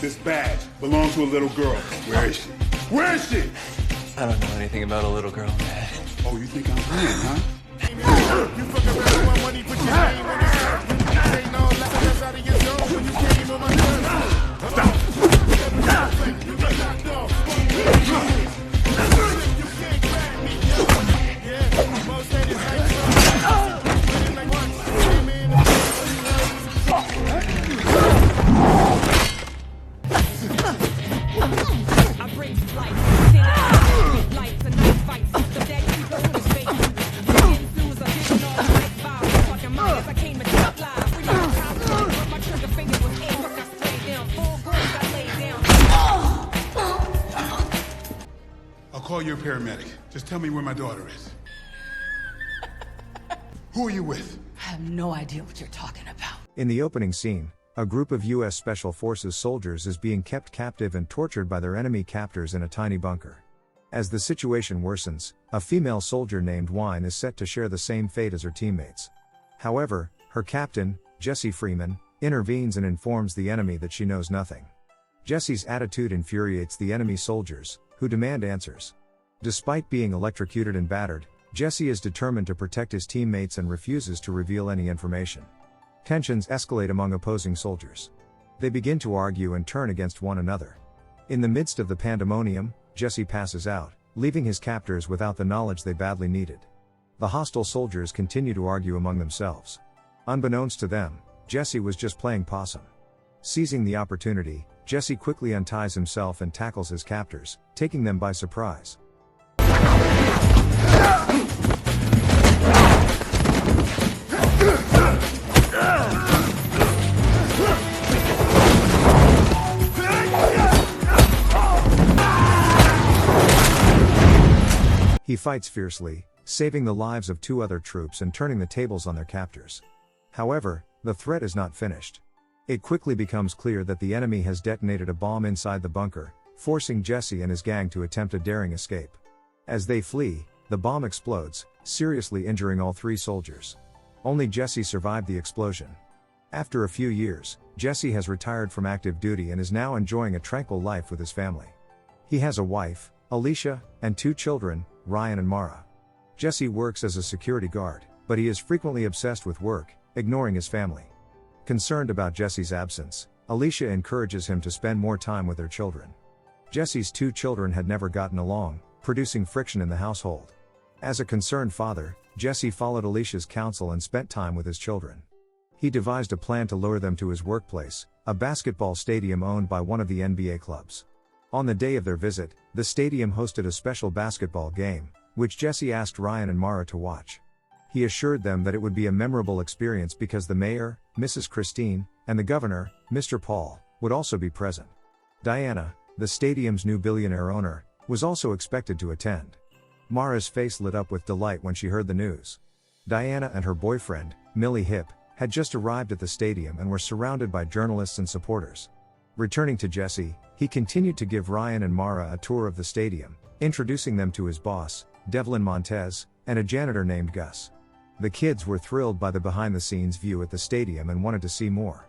This badge belonged to a little girl. Where is she? Where is she? I don't know anything about a little girl, Dad. Oh, you think I'm playing, huh? You fuck around one when he put your name on his shirt. You ain't no lessons out of your zone when you came on my turn. Stop. You got knocked off. You can't grab me. Yeah, most haters like one. Came in I bring life, lights and night fights. The dead ego in his face. Influence of vision all like vibe. Fucking mind as I came and top live. When you top my trigger finger was in. Fuck, I sprayed down. Full goals I laid down. I'll call you a paramedic. Just tell me where my daughter is. Who are you with? I have no idea what you're talking about. In the opening scene, a group of U.S. Special Forces soldiers is being kept captive and tortured by their enemy captors in a tiny bunker. As the situation worsens, a female soldier named Wine is set to share the same fate as her teammates. However, her captain, Jesse Freeman, intervenes and informs the enemy that she knows nothing. Jesse's attitude infuriates the enemy soldiers, who demand answers. Despite being electrocuted and battered, Jesse is determined to protect his teammates and refuses to reveal any information. Tensions escalate among opposing soldiers. They begin to argue and turn against one another. In the midst of the pandemonium, Jesse passes out, leaving his captors without the knowledge they badly needed. The hostile soldiers continue to argue among themselves. Unbeknownst to them, Jesse was just playing possum. Seizing the opportunity, Jesse quickly unties himself and tackles his captors, taking them by surprise. He fights fiercely, saving the lives of 2 other troops and turning the tables on their captors. However, the threat is not finished. It quickly becomes clear that the enemy has detonated a bomb inside the bunker, forcing Jesse and his gang to attempt a daring escape. As they flee, the bomb explodes, seriously injuring all 3 soldiers. Only Jesse survived the explosion. After a few years, Jesse has retired from active duty and is now enjoying a tranquil life with his family. He has a wife, Alicia, and 2 children, Ryan and Mara. Jesse works as a security guard, but he is frequently obsessed with work, ignoring his family. Concerned about Jesse's absence, Alicia encourages him to spend more time with their children. Jesse's 2 children had never gotten along, producing friction in the household. As a concerned father, Jesse followed Alicia's counsel and spent time with his children. He devised a plan to lure them to his workplace, a basketball stadium owned by one of the NBA clubs. On the day of their visit, the stadium hosted a special basketball game, which Jesse asked Ryan and Mara to watch. He assured them that it would be a memorable experience because the mayor, Mrs. Christine, and the governor, Mr. Paul, would also be present. Diana, the stadium's new billionaire owner, was also expected to attend. Mara's face lit up with delight when she heard the news. Diana and her boyfriend, Millie Hip, had just arrived at the stadium and were surrounded by journalists and supporters. Returning to Jesse, he continued to give Ryan and Mara a tour of the stadium, introducing them to his boss, Devlin Montez, and a janitor named Gus. The kids were thrilled by the behind-the-scenes view at the stadium and wanted to see more.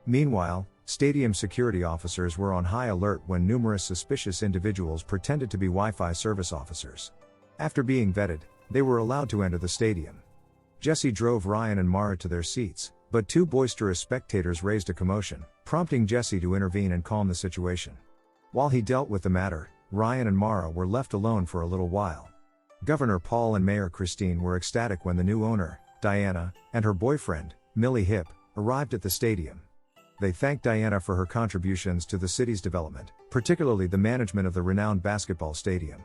Meanwhile, stadium security officers were on high alert when numerous suspicious individuals pretended to be Wi-Fi service officers. After being vetted, they were allowed to enter the stadium. Jesse drove Ryan and Mara to their seats, but 2 boisterous spectators raised a commotion, prompting Jesse to intervene and calm the situation. While he dealt with the matter, Ryan and Mara were left alone for a little while. Governor Paul and Mayor Christine were ecstatic when the new owner, Diana, and her boyfriend, Millie Hip, arrived at the stadium. They thanked Diana for her contributions to the city's development, particularly the management of the renowned basketball stadium.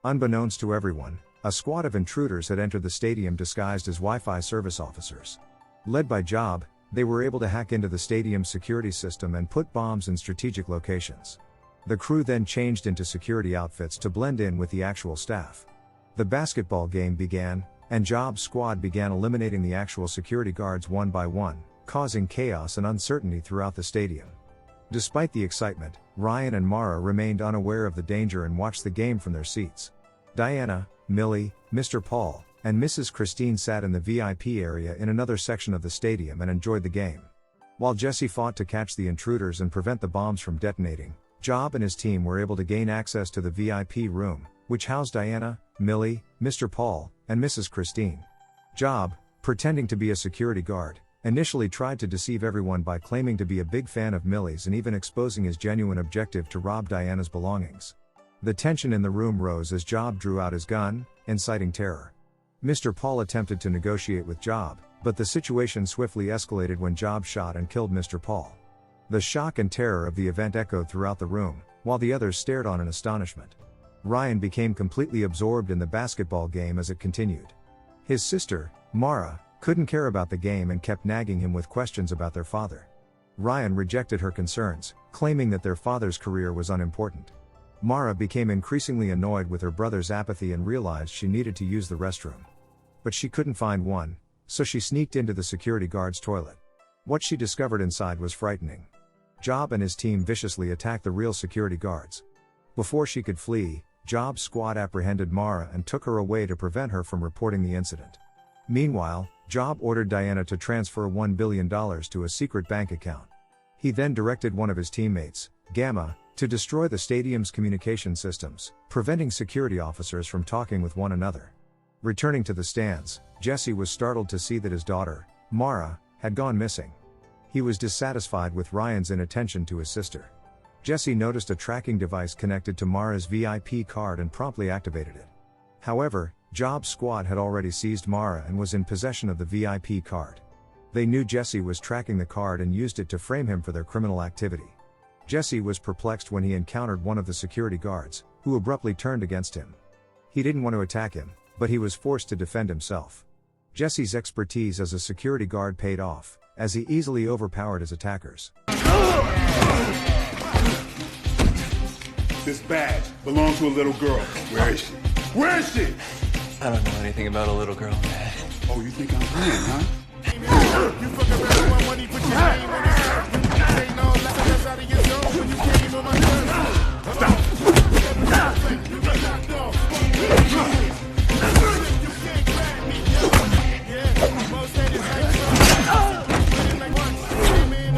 Unbeknownst to everyone, a squad of intruders had entered the stadium disguised as Wi-Fi service officers. Led by Job, they were able to hack into the stadium's security system and put bombs in strategic locations. The crew then changed into security outfits to blend in with the actual staff. The basketball game began, and Job's squad began eliminating the actual security guards one by one, causing chaos and uncertainty throughout the stadium. Despite the excitement, Ryan and Mara remained unaware of the danger and watched the game from their seats. Diana, Millie, Mr. Paul, and Mrs. Christine sat in the VIP area in another section of the stadium and enjoyed the game. While Jesse fought to catch the intruders and prevent the bombs from detonating, Job and his team were able to gain access to the VIP room, which housed Diana, Millie, Mr. Paul, and Mrs. Christine. Job, pretending to be a security guard, initially tried to deceive everyone by claiming to be a big fan of Millie's and even exposing his genuine objective to rob Diana's belongings. The tension in the room rose as Job drew out his gun, inciting terror. Mr. Paul attempted to negotiate with Job, but the situation swiftly escalated when Job shot and killed Mr. Paul. The shock and terror of the event echoed throughout the room, while the others stared on in astonishment. Ryan became completely absorbed in the basketball game as it continued. His sister, Mara, couldn't care about the game and kept nagging him with questions about their father. Ryan rejected her concerns, claiming that their father's career was unimportant. Mara became increasingly annoyed with her brother's apathy and realized she needed to use the restroom. But she couldn't find one, so she sneaked into the security guard's toilet. What she discovered inside was frightening. Job and his team viciously attacked the real security guards. Before she could flee, Job's squad apprehended Mara and took her away to prevent her from reporting the incident. Meanwhile, Job ordered Diana to transfer $1 billion to a secret bank account. He then directed one of his teammates, Gamma, to destroy the stadium's communication systems, preventing security officers from talking with one another. Returning to the stands, Jesse was startled to see that his daughter, Mara, had gone missing. He was dissatisfied with Ryan's inattention to his sister. Jesse noticed a tracking device connected to Mara's VIP card and promptly activated it. However, Job's squad had already seized Mara and was in possession of the VIP card. They knew Jesse was tracking the card and used it to frame him for their criminal activity. Jesse was perplexed when he encountered one of the security guards, who abruptly turned against him. He didn't want to attack him, but he was forced to defend himself. Jesse's expertise as a security guard paid off, as he easily overpowered his attackers. This badge belonged to a little girl. Where is she? Where is she? I don't know anything about a little girl, Dad. Oh, you think I'm playing, huh? You fuck around one money, put your name on it. You ain't no less out of your zone when you came on my gun. Stop. You get knocked off. You can't grab me. Yeah, most haters like once. Came in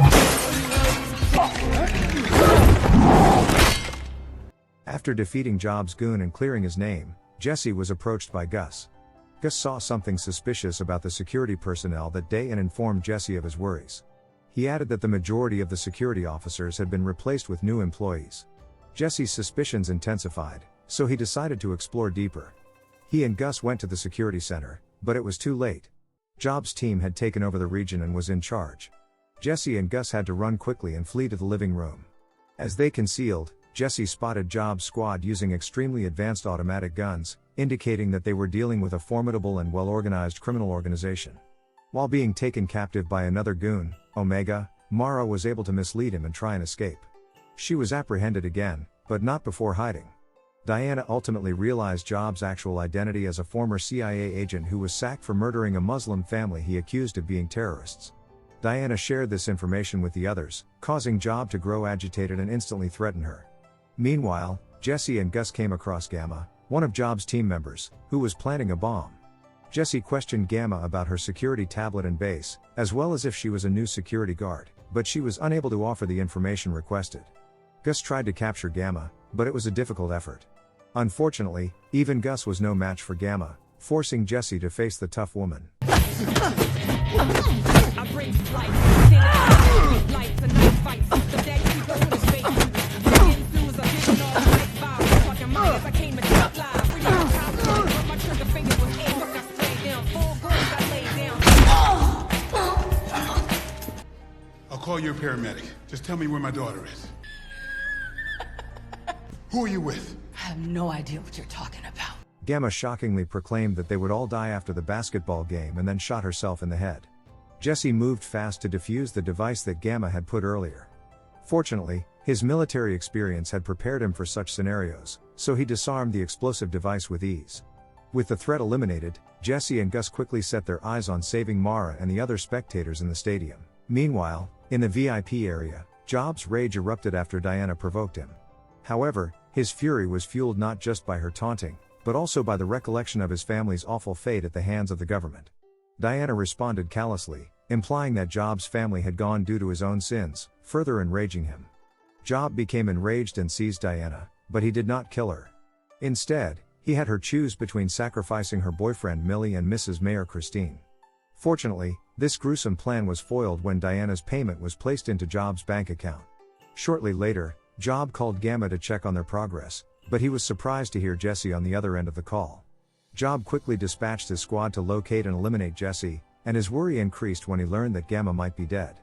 After defeating Job's goon and clearing his name, Jesse was approached by Gus. Gus saw something suspicious about the security personnel that day and informed Jesse of his worries. He added that the majority of the security officers had been replaced with new employees. Jesse's suspicions intensified, so he decided to explore deeper. He and Gus went to the security center, but it was too late. Job's team had taken over the region and was in charge. Jesse and Gus had to run quickly and flee to the living room. As they concealed, Jesse spotted Job's squad using extremely advanced automatic guns, indicating that they were dealing with a formidable and well-organized criminal organization. While being taken captive by another goon, Omega, Mara was able to mislead him and try and escape. She was apprehended again, but not before hiding. Diana ultimately realized Job's actual identity as a former CIA agent who was sacked for murdering a Muslim family he accused of being terrorists. Diana shared this information with the others, causing Job to grow agitated and instantly threaten her. Meanwhile, Jesse and Gus came across Gamma, one of Job's team members, who was planting a bomb. Jesse questioned Gamma about her security tablet and base, as well as if she was a new security guard, but she was unable to offer the information requested. Gus tried to capture Gamma, but it was a difficult effort. Unfortunately, even Gus was no match for Gamma, forcing Jesse to face the tough woman. I bring life, lights and night fights. The dead people in his face. Ensues a vision all like violence. Fucking mind as I came to top live. Free my top gun, but my trigger finger was in. Look, I sprayed down. Full goals I laid down. I'll call you a paramedic. Just tell me where my daughter is. Who are you with? I have no idea what you're talking about. Gamma shockingly proclaimed that they would all die after the basketball game and then shot herself in the head. Jesse moved fast to defuse the device that Gamma had put earlier. Fortunately, his military experience had prepared him for such scenarios, so he disarmed the explosive device with ease. With the threat eliminated, Jesse and Gus quickly set their eyes on saving Mara and the other spectators in the stadium. Meanwhile, in the VIP area, Job's rage erupted after Diana provoked him. However, his fury was fueled not just by her taunting, but also by the recollection of his family's awful fate at the hands of the government. Diana responded callously, implying that Job's family had gone due to his own sins, further enraging him. Job became enraged and seized Diana, but he did not kill her. Instead, he had her choose between sacrificing her boyfriend Millie and Mrs. Mayor Christine. Fortunately, this gruesome plan was foiled when Diana's payment was placed into Job's bank account. Shortly later, Job called Gamma to check on their progress, but he was surprised to hear Jesse on the other end of the call. Job quickly dispatched his squad to locate and eliminate Jesse, and his worry increased when he learned that Gamma might be dead.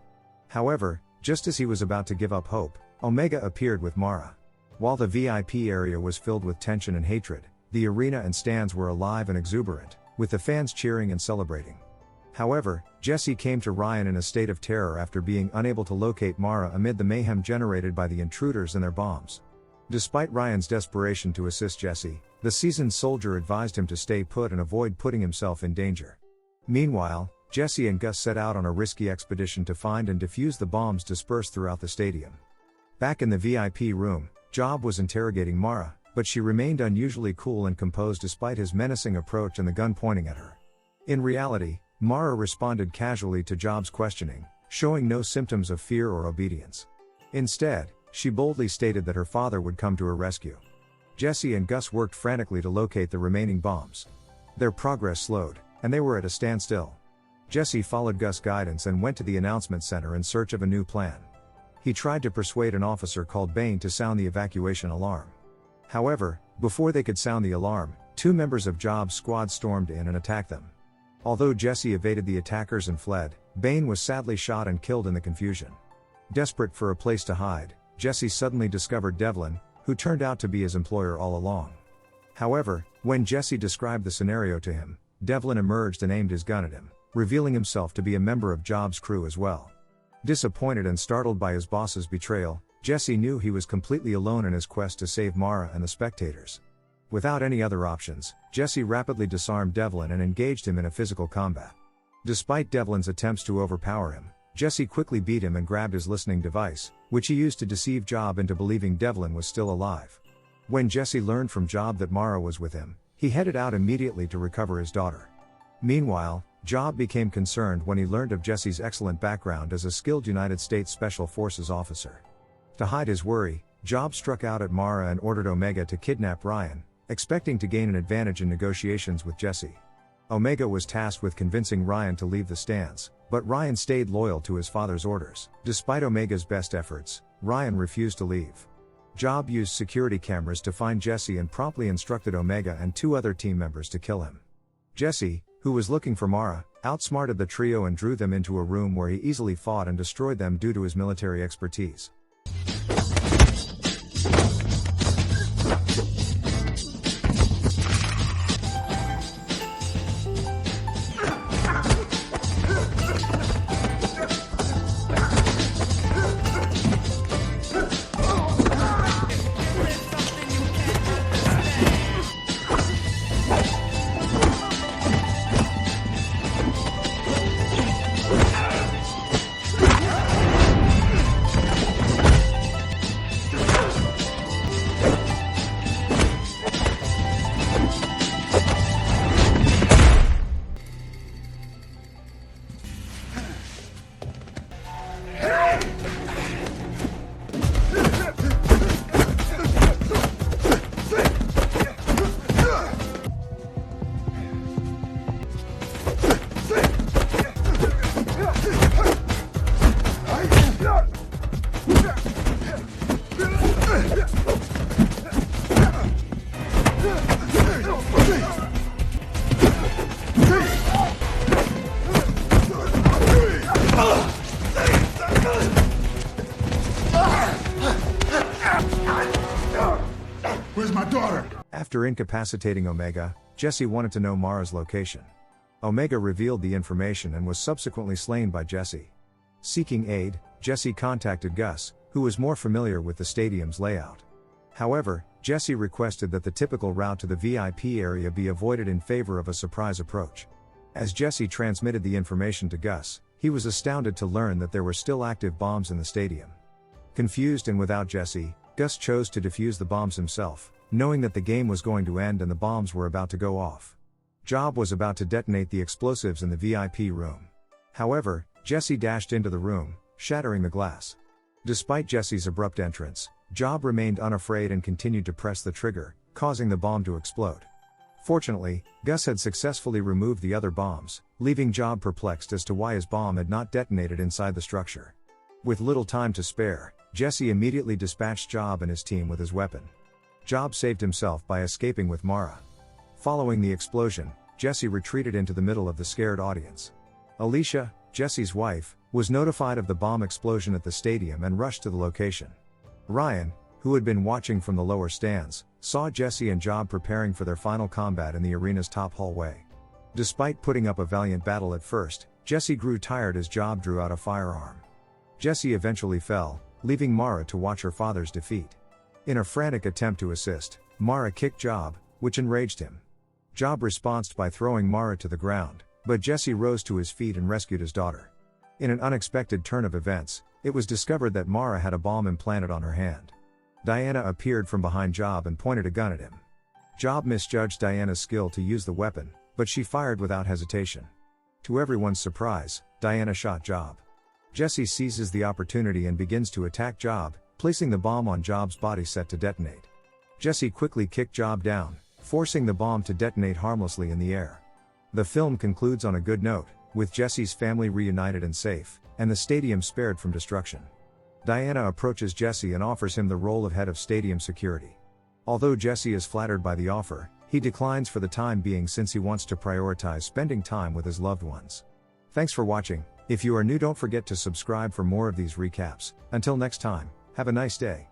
However, just as he was about to give up hope, Omega appeared with Mara. While the VIP area was filled with tension and hatred, the arena and stands were alive and exuberant, with the fans cheering and celebrating. However, Jesse came to Ryan in a state of terror after being unable to locate Mara amid the mayhem generated by the intruders and their bombs. Despite Ryan's desperation to assist Jesse, the seasoned soldier advised him to stay put and avoid putting himself in danger. Meanwhile, Jesse and Gus set out on a risky expedition to find and defuse the bombs dispersed throughout the stadium. Back in the VIP room, Job was interrogating Mara, but she remained unusually cool and composed despite his menacing approach and the gun pointing at her. In reality, Mara responded casually to Job's questioning, showing no symptoms of fear or obedience. Instead, she boldly stated that her father would come to her rescue. Jesse and Gus worked frantically to locate the remaining bombs. Their progress slowed, and they were at a standstill. Jesse followed Gus' guidance and went to the announcement center in search of a new plan. He tried to persuade an officer called Bain to sound the evacuation alarm. However, before they could sound the alarm, two members of Job's squad stormed in and attacked them. Although Jesse evaded the attackers and fled, Bain was sadly shot and killed in the confusion. Desperate for a place to hide, Jesse suddenly discovered Devlin, who turned out to be his employer all along. However, when Jesse described the scenario to him, Devlin emerged and aimed his gun at him, revealing himself to be a member of Job's crew as well. Disappointed and startled by his boss's betrayal, Jesse knew he was completely alone in his quest to save Mara and the spectators. Without any other options, Jesse rapidly disarmed Devlin and engaged him in a physical combat. Despite Devlin's attempts to overpower him, Jesse quickly beat him and grabbed his listening device, which he used to deceive Job into believing Devlin was still alive. When Jesse learned from Job that Mara was with him, he headed out immediately to recover his daughter. Meanwhile, Job became concerned when he learned of Jesse's excellent background as a skilled United States Special Forces officer. To hide his worry, Job struck out at Mara and ordered Omega to kidnap Ryan, expecting to gain an advantage in negotiations with Jesse. Omega was tasked with convincing Ryan to leave the stands, but Ryan stayed loyal to his father's orders. Despite Omega's best efforts, Ryan refused to leave. Job used security cameras to find Jesse and promptly instructed Omega and two other team members to kill him. Jesse, who was looking for Mara, outsmarted the trio and drew them into a room where he easily fought and destroyed them due to his military expertise. Where's my daughter? After incapacitating Omega, Jesse wanted to know Mara's location. Omega revealed the information and was subsequently slain by Jesse. Seeking aid, Jesse contacted Gus, who was more familiar with the stadium's layout. However, Jesse requested that the typical route to the VIP area be avoided in favor of a surprise approach. As Jesse transmitted the information to Gus, he was astounded to learn that there were still active bombs in the stadium. Confused and without Jesse, Gus chose to defuse the bombs himself, knowing that the game was going to end and the bombs were about to go off. Job was about to detonate the explosives in the VIP room. However, Jesse dashed into the room, shattering the glass. Despite Jesse's abrupt entrance, Job remained unafraid and continued to press the trigger, causing the bomb to explode. Fortunately, Gus had successfully removed the other bombs, leaving Job perplexed as to why his bomb had not detonated inside the structure. With little time to spare, Jesse immediately dispatched Job and his team with his weapon. Job saved himself by escaping with Mara. Following the explosion, Jesse retreated into the middle of the scared audience. Alicia, Jesse's wife, was notified of the bomb explosion at the stadium and rushed to the location. Ryan, who had been watching from the lower stands, saw Jesse and Job preparing for their final combat in the arena's top hallway. Despite putting up a valiant battle at first, Jesse grew tired as Job drew out a firearm. Jesse eventually fell, leaving Mara to watch her father's defeat. In a frantic attempt to assist, Mara kicked Job, which enraged him. Job responded by throwing Mara to the ground, but Jesse rose to his feet and rescued his daughter. In an unexpected turn of events, it was discovered that Mara had a bomb implanted on her hand. Diana appeared from behind Job and pointed a gun at him. Job misjudged Diana's skill to use the weapon, but she fired without hesitation. To everyone's surprise, Diana shot Job. Jesse seizes the opportunity and begins to attack Job, placing the bomb on Job's body set to detonate. Jesse quickly kicked Job down, forcing the bomb to detonate harmlessly in the air. The film concludes on a good note, with Jesse's family reunited and safe, and the stadium spared from destruction. Diana approaches Jesse and offers him the role of head of stadium security. Although Jesse is flattered by the offer, he declines for the time being since he wants to prioritize spending time with his loved ones. Thanks for watching. If you are new, don't forget to subscribe for more of these recaps. Until next time, have a nice day.